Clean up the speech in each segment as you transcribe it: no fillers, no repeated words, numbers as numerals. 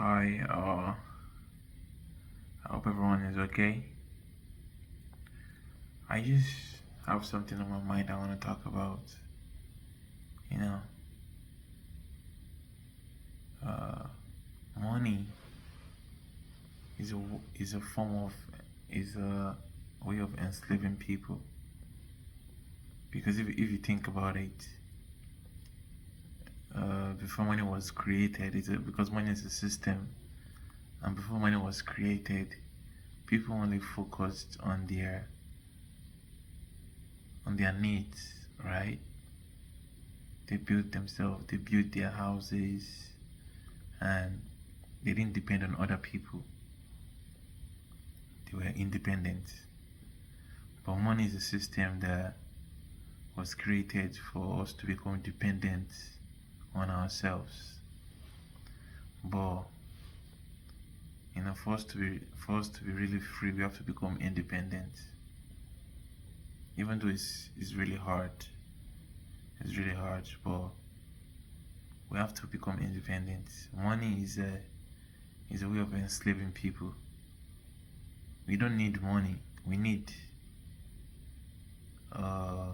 Hi, I hope everyone is okay. I just have something on my mind I want to talk about. You know, uh, money is a form of is a way of enslaving people. Because if you think about it, before money was created, because money is a system, and before money was created, people only focused on their needs, right? They built themselves, they built their houses, and they didn't depend on other people. They were independent. But money is a system that was created for us to become dependent on ourselves. But for us to be really free, we have to become independent. Even though it's really hard. It's really hard, but we have to become independent. Money is a way of enslaving people. We don't need money. We need uh,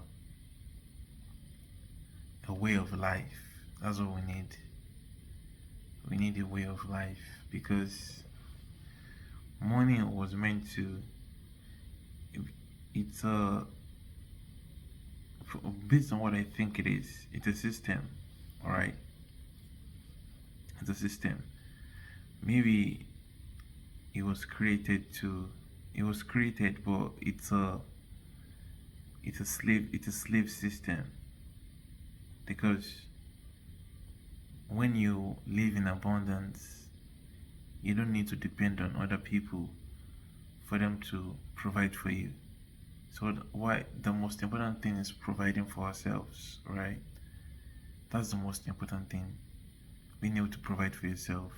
a way of life. That's what we need. We need a way of life because money was meant to. It's a based on what I think it is. It's a system, all right. It's a system. Maybe it was created to. It was created, but it's a slave system because when you live in abundance, you don't need to depend on other people for them to provide for you. So why the most important thing is providing for ourselves, right? That's the most important thing. Being able to provide for yourself,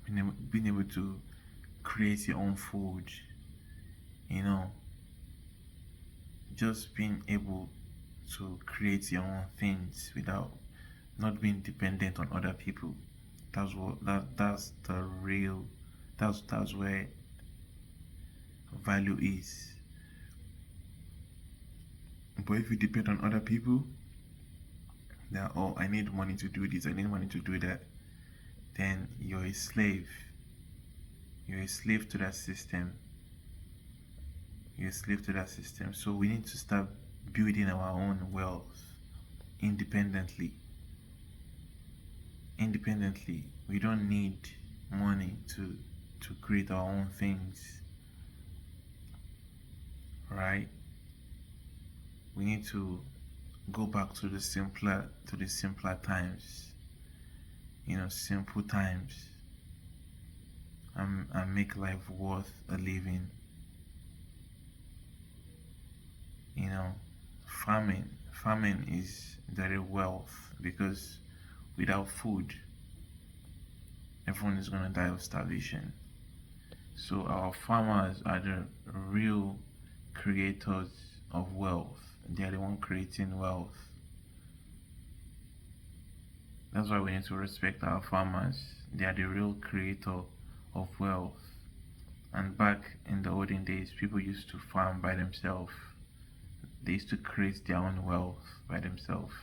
being able to create your own food, you know, just being able to create your own things without not being dependent on other people. That's the real that's where value is. But if you depend on other people, that oh, I need money to do this, I need money to do that, then you're a slave. You're a slave to that system. You're a slave to that system. So we need to start building our own wealth independently. Independently. We don't need money to create our own things. Right? We need to go back to the simpler times. Simple times. And make life worth a living. You know, farming is very wealth because without food, everyone is gonna die of starvation. So our farmers are the real creators of wealth. They are the one creating wealth. That's why we need to respect our farmers. They are the real creator of wealth. And back in the olden days, people used to farm by themselves. They used to create their own wealth by themselves.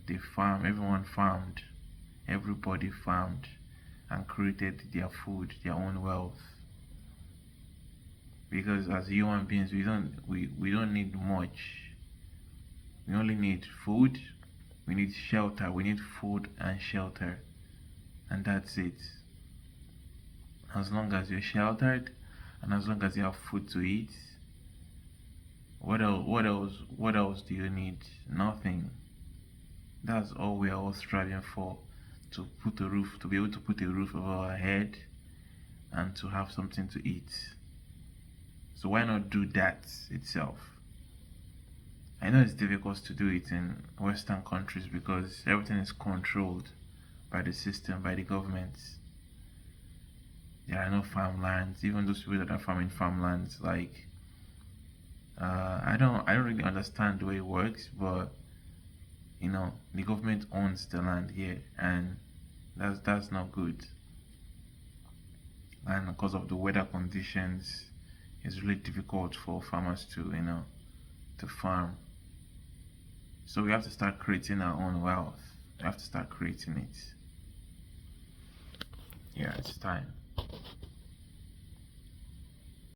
Everyone farmed, everybody farmed and created their food, their own wealth. Because as human beings, we don't need much. We only need food, we need shelter, we need food and shelter, and that's it. As long as you're sheltered and as long as you have food to eat, what else do you need? Nothing. That's all we are all striving for, to be able to put a roof over our head and to have something to eat. So why not do that itself? I know it's difficult to do it in Western countries because everything is controlled by the system, by the government. There are no farmlands. Even those people that are farming farmlands, like I don't really understand the way it works, but the government owns the land here, and That's not good. And because of the weather conditions, it's really difficult for farmers to to farm. So we have to start creating our own wealth. We have to start creating it. Yeah, it's time.